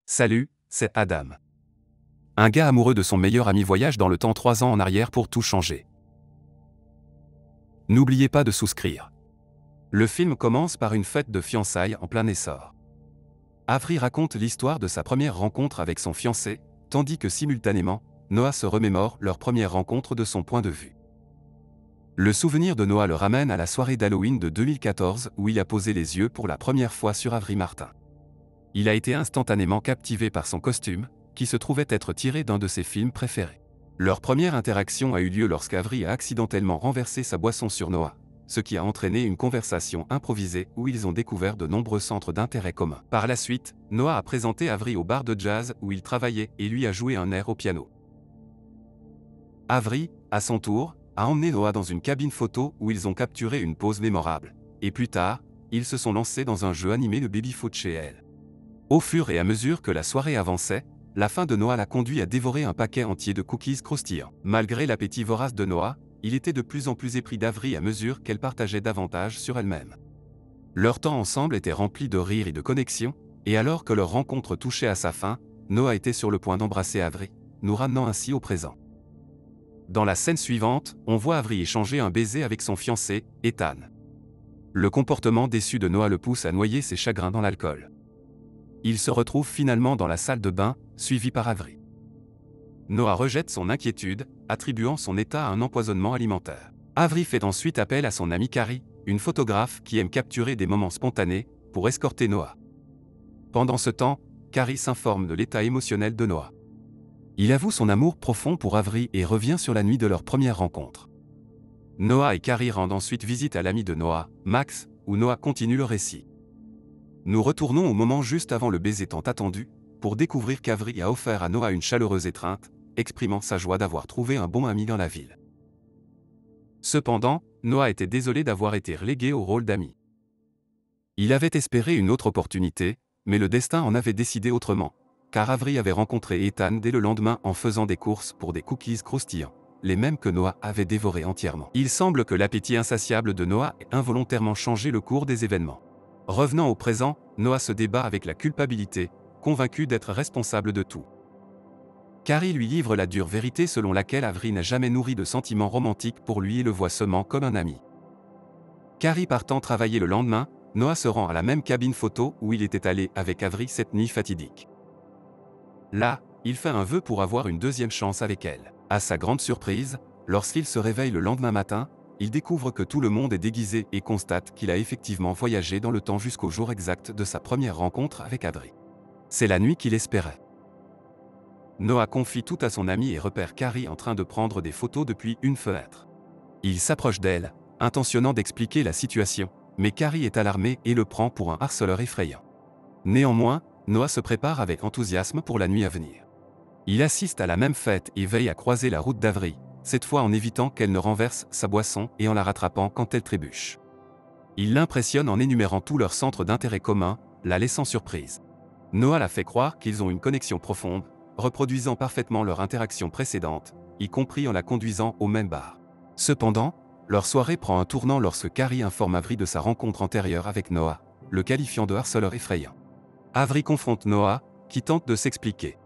Salut, c'est Adam. Un gars amoureux de son meilleur ami voyage dans le temps 3 ans en arrière pour tout changer. N'oubliez pas de souscrire. Le film commence par une fête de fiançailles en plein essor. Avery raconte l'histoire de sa première rencontre avec son fiancé, tandis que simultanément, Noah se remémore leur première rencontre de son point de vue. Le souvenir de Noah le ramène à la soirée d'Halloween de 2014 où il a posé les yeux pour la première fois sur Avery Martin. Il a été instantanément captivé par son costume, qui se trouvait être tiré d'un de ses films préférés. Leur première interaction a eu lieu lorsqu'Avery a accidentellement renversé sa boisson sur Noah, ce qui a entraîné une conversation improvisée où ils ont découvert de nombreux centres d'intérêt communs. Par la suite, Noah a présenté Avery au bar de jazz où il travaillait et lui a joué un air au piano. Avery, à son tour, a emmené Noah dans une cabine photo où ils ont capturé une pause mémorable, et plus tard, ils se sont lancés dans un jeu animé de baby-foot chez elle. Au fur et à mesure que la soirée avançait, la faim de Noah l'a conduit à dévorer un paquet entier de cookies croustillants. Malgré l'appétit vorace de Noah, il était de plus en plus épris d'Avery à mesure qu'elle partageait davantage sur elle-même. Leur temps ensemble était rempli de rires et de connexions, et alors que leur rencontre touchait à sa fin, Noah était sur le point d'embrasser Avery, nous ramenant ainsi au présent. Dans la scène suivante, on voit Avery échanger un baiser avec son fiancé, Ethan. Le comportement déçu de Noah le pousse à noyer ses chagrins dans l'alcool. Il se retrouve finalement dans la salle de bain, suivi par Avery. Noah rejette son inquiétude, attribuant son état à un empoisonnement alimentaire. Avery fait ensuite appel à son amie Carrie, une photographe qui aime capturer des moments spontanés, pour escorter Noah. Pendant ce temps, Carrie s'informe de l'état émotionnel de Noah. Il avoue son amour profond pour Avery et revient sur la nuit de leur première rencontre. Noah et Carrie rendent ensuite visite à l'ami de Noah, Max, où Noah continue le récit. Nous retournons au moment juste avant le baiser tant attendu, pour découvrir qu'Avery a offert à Noah une chaleureuse étreinte, exprimant sa joie d'avoir trouvé un bon ami dans la ville. Cependant, Noah était désolé d'avoir été relégué au rôle d'ami. Il avait espéré une autre opportunité, mais le destin en avait décidé autrement, car Avery avait rencontré Ethan dès le lendemain en faisant des courses pour des cookies croustillants, les mêmes que Noah avait dévorés entièrement. Il semble que l'appétit insatiable de Noah ait involontairement changé le cours des événements. Revenant au présent, Noah se débat avec la culpabilité, convaincu d'être responsable de tout. Carrie lui livre la dure vérité selon laquelle Avery n'a jamais nourri de sentiments romantiques pour lui et le voit seulement comme un ami. Carrie partant travailler le lendemain, Noah se rend à la même cabine photo où il était allé avec Avery cette nuit fatidique. Là, il fait un vœu pour avoir une deuxième chance avec elle. À sa grande surprise, lorsqu'il se réveille le lendemain matin, il découvre que tout le monde est déguisé et constate qu'il a effectivement voyagé dans le temps jusqu'au jour exact de sa première rencontre avec Avery. C'est la nuit qu'il espérait. Noah confie tout à son ami et repère Carrie en train de prendre des photos depuis une fenêtre. Il s'approche d'elle, intentionnant d'expliquer la situation, mais Carrie est alarmée et le prend pour un harceleur effrayant. Néanmoins, Noah se prépare avec enthousiasme pour la nuit à venir. Il assiste à la même fête et veille à croiser la route d'Avery, cette fois en évitant qu'elle ne renverse sa boisson et en la rattrapant quand elle trébuche. Il l'impressionne en énumérant tous leurs centres d'intérêt communs, la laissant surprise. Noah la fait croire qu'ils ont une connexion profonde, reproduisant parfaitement leur interaction précédente, y compris en la conduisant au même bar. Cependant, leur soirée prend un tournant lorsque Carrie informe Avery de sa rencontre antérieure avec Noah, le qualifiant de harceleur effrayant. Avery confronte Noah, qui tente de s'expliquer.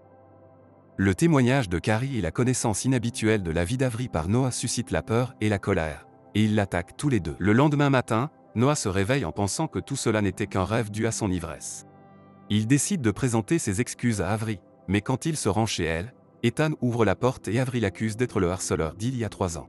Le témoignage de Carrie et la connaissance inhabituelle de la vie d'Avery par Noah suscitent la peur et la colère, et ils l'attaquent tous les deux. Le lendemain matin, Noah se réveille en pensant que tout cela n'était qu'un rêve dû à son ivresse. Il décide de présenter ses excuses à Avery, mais quand il se rend chez elle, Ethan ouvre la porte et Avery l'accuse d'être le harceleur d'il y a 3 ans.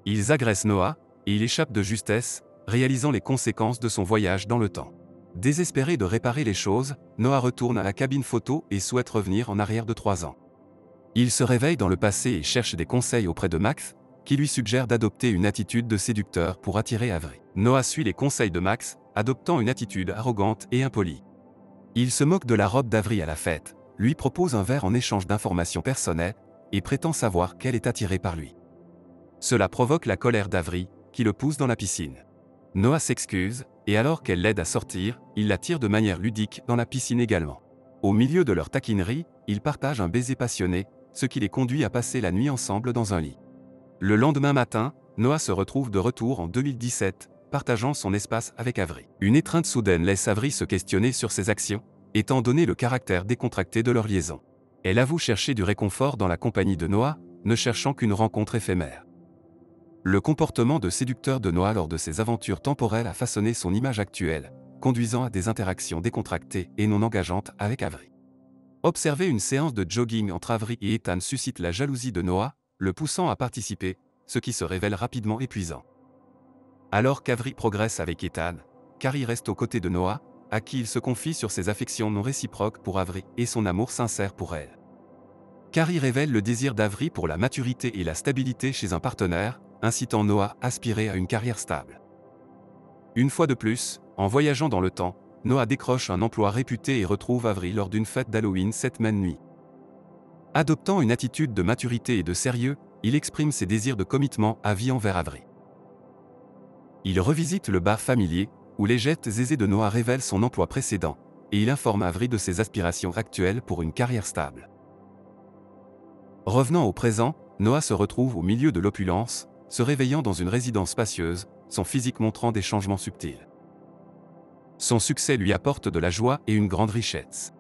Ils agressent Noah, et il échappe de justesse, réalisant les conséquences de son voyage dans le temps. Désespéré de réparer les choses, Noah retourne à la cabine photo et souhaite revenir en arrière de 3 ans. Il se réveille dans le passé et cherche des conseils auprès de Max, qui lui suggère d'adopter une attitude de séducteur pour attirer Avery. Noah suit les conseils de Max, adoptant une attitude arrogante et impolie. Il se moque de la robe d'Avery à la fête, lui propose un verre en échange d'informations personnelles, et prétend savoir qu'elle est attirée par lui. Cela provoque la colère d'Avery, qui le pousse dans la piscine. Noah s'excuse, et alors qu'elle l'aide à sortir, il la tire de manière ludique dans la piscine également. Au milieu de leur taquinerie, ils partagent un baiser passionné, ce qui les conduit à passer la nuit ensemble dans un lit. Le lendemain matin, Noah se retrouve de retour en 2017, partageant son espace avec Avery. Une étreinte soudaine laisse Avery se questionner sur ses actions, étant donné le caractère décontracté de leur liaison. Elle avoue chercher du réconfort dans la compagnie de Noah, ne cherchant qu'une rencontre éphémère. Le comportement de séducteur de Noah lors de ses aventures temporelles a façonné son image actuelle, conduisant à des interactions décontractées et non engageantes avec Avery. Observer une séance de jogging entre Avery et Ethan suscite la jalousie de Noah, le poussant à participer, ce qui se révèle rapidement épuisant. Alors qu'Avery progresse avec Ethan, Carrie reste aux côtés de Noah, à qui il se confie sur ses affections non réciproques pour Avery et son amour sincère pour elle. Carrie révèle le désir d'Avery pour la maturité et la stabilité chez un partenaire, incitant Noah à aspirer à une carrière stable. Une fois de plus, en voyageant dans le temps, Noah décroche un emploi réputé et retrouve Avery lors d'une fête d'Halloween cette même nuit. Adoptant une attitude de maturité et de sérieux, il exprime ses désirs de commitment à vie envers Avery. Il revisite le bar familier, où les gestes aisés de Noah révèlent son emploi précédent, et il informe Avery de ses aspirations actuelles pour une carrière stable. Revenant au présent, Noah se retrouve au milieu de l'opulence, se réveillant dans une résidence spacieuse, son physique montrant des changements subtils. Son succès lui apporte de la joie et une grande richesse.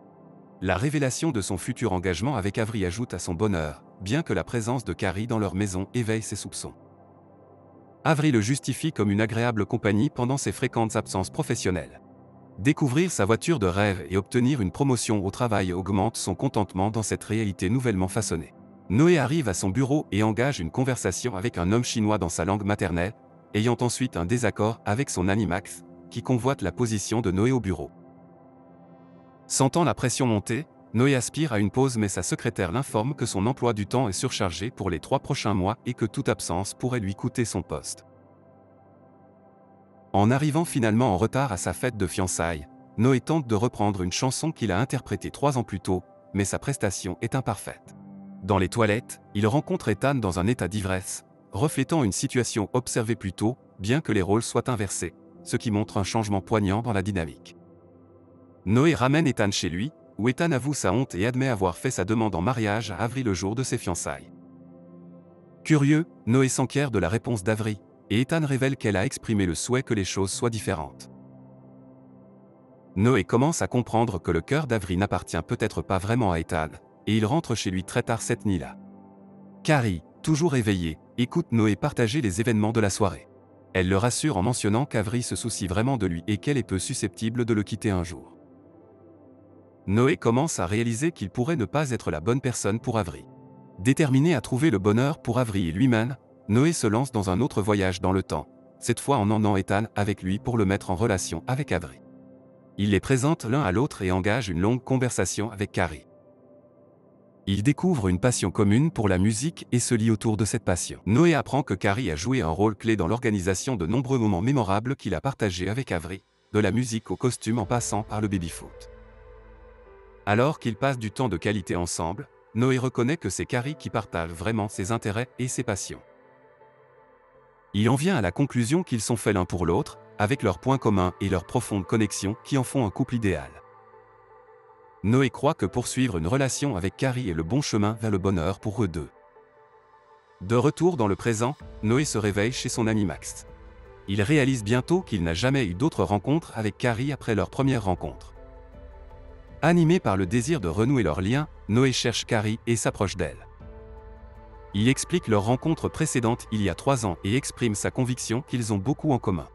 La révélation de son futur engagement avec Avery ajoute à son bonheur, bien que la présence de Carrie dans leur maison éveille ses soupçons. Avery le justifie comme une agréable compagnie pendant ses fréquentes absences professionnelles. Découvrir sa voiture de rêve et obtenir une promotion au travail augmente son contentement dans cette réalité nouvellement façonnée. Noé arrive à son bureau et engage une conversation avec un homme chinois dans sa langue maternelle, ayant ensuite un désaccord avec son ami Max, qui convoite la position de Noé au bureau. Sentant la pression monter, Noé aspire à une pause mais sa secrétaire l'informe que son emploi du temps est surchargé pour les 3 prochains mois et que toute absence pourrait lui coûter son poste. En arrivant finalement en retard à sa fête de fiançailles, Noé tente de reprendre une chanson qu'il a interprétée 3 ans plus tôt, mais sa prestation est imparfaite. Dans les toilettes, il rencontre Ethan dans un état d'ivresse, reflétant une situation observée plus tôt, bien que les rôles soient inversés, ce qui montre un changement poignant dans la dynamique. Noé ramène Ethan chez lui, où Ethan avoue sa honte et admet avoir fait sa demande en mariage à Avery le jour de ses fiançailles. Curieux, Noé s'enquiert de la réponse d'Avery, et Ethan révèle qu'elle a exprimé le souhait que les choses soient différentes. Noé commence à comprendre que le cœur d'Avery n'appartient peut-être pas vraiment à Ethan, et il rentre chez lui très tard cette nuit-là. Carrie, toujours éveillée, écoute Noé partager les événements de la soirée. Elle le rassure en mentionnant qu'Avery se soucie vraiment de lui et qu'elle est peu susceptible de le quitter un jour. Noé commence à réaliser qu'il pourrait ne pas être la bonne personne pour Avery. Déterminé à trouver le bonheur pour Avery et lui-même, Noé se lance dans un autre voyage dans le temps, cette fois en emmenant Ethan avec lui pour le mettre en relation avec Avery. Il les présente l'un à l'autre et engage une longue conversation avec Carrie. Ils découvrent une passion commune pour la musique et se lient autour de cette passion. Noé apprend que Carrie a joué un rôle clé dans l'organisation de nombreux moments mémorables qu'il a partagés avec Avery, de la musique au costume en passant par le baby-foot. Alors qu'ils passent du temps de qualité ensemble, Noé reconnaît que c'est Carrie qui partage vraiment ses intérêts et ses passions. Il en vient à la conclusion qu'ils sont faits l'un pour l'autre, avec leurs points communs et leur profonde connexion qui en font un couple idéal. Noé croit que poursuivre une relation avec Carrie est le bon chemin vers le bonheur pour eux deux. De retour dans le présent, Noé se réveille chez son ami Max. Il réalise bientôt qu'il n'a jamais eu d'autre rencontre avec Carrie après leur première rencontre. Animé par le désir de renouer leur lien, Noé cherche Carrie et s'approche d'elle. Il explique leur rencontre précédente il y a 3 ans et exprime sa conviction qu'ils ont beaucoup en commun.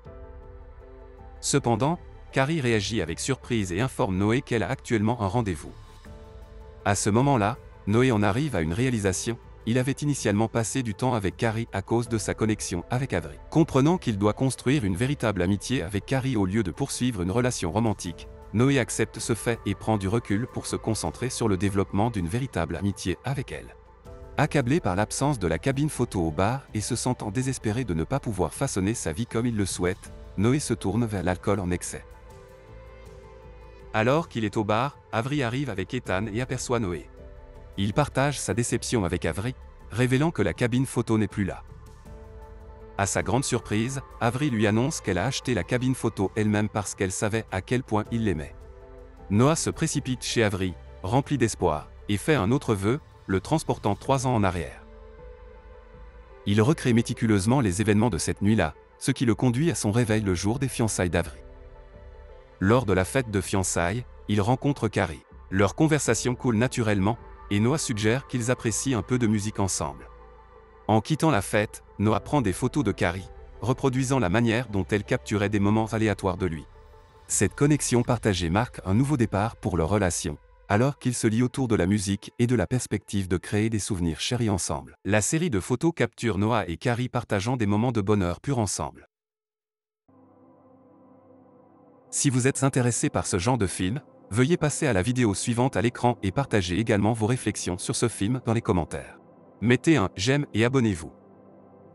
Cependant, Carrie réagit avec surprise et informe Noé qu'elle a actuellement un rendez-vous. À ce moment-là, Noé en arrive à une réalisation, il avait initialement passé du temps avec Carrie à cause de sa connexion avec Avery. Comprenant qu'il doit construire une véritable amitié avec Carrie au lieu de poursuivre une relation romantique, Noé accepte ce fait et prend du recul pour se concentrer sur le développement d'une véritable amitié avec elle. Accablé par l'absence de la cabine photo au bar et se sentant désespéré de ne pas pouvoir façonner sa vie comme il le souhaite, Noé se tourne vers l'alcool en excès. Alors qu'il est au bar, Avery arrive avec Ethan et aperçoit Noé. Il partage sa déception avec Avery, révélant que la cabine photo n'est plus là. À sa grande surprise, Avery lui annonce qu'elle a acheté la cabine photo elle-même parce qu'elle savait à quel point il l'aimait. Noah se précipite chez Avery, rempli d'espoir, et fait un autre vœu, le transportant 3 ans en arrière. Il recrée méticuleusement les événements de cette nuit-là, ce qui le conduit à son réveil le jour des fiançailles d'Avery. Lors de la fête de fiançailles, il rencontre Carrie. Leur conversation coule naturellement, et Noah suggère qu'ils apprécient un peu de musique ensemble. En quittant la fête, Noah prend des photos de Carrie, reproduisant la manière dont elle capturait des moments aléatoires de lui. Cette connexion partagée marque un nouveau départ pour leur relation, alors qu'ils se lient autour de la musique et de la perspective de créer des souvenirs chéris ensemble. La série de photos capture Noah et Carrie partageant des moments de bonheur pur ensemble. Si vous êtes intéressé par ce genre de film, veuillez passer à la vidéo suivante à l'écran et partagez également vos réflexions sur ce film dans les commentaires. Mettez un j'aime et abonnez-vous.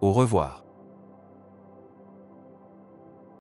Au revoir.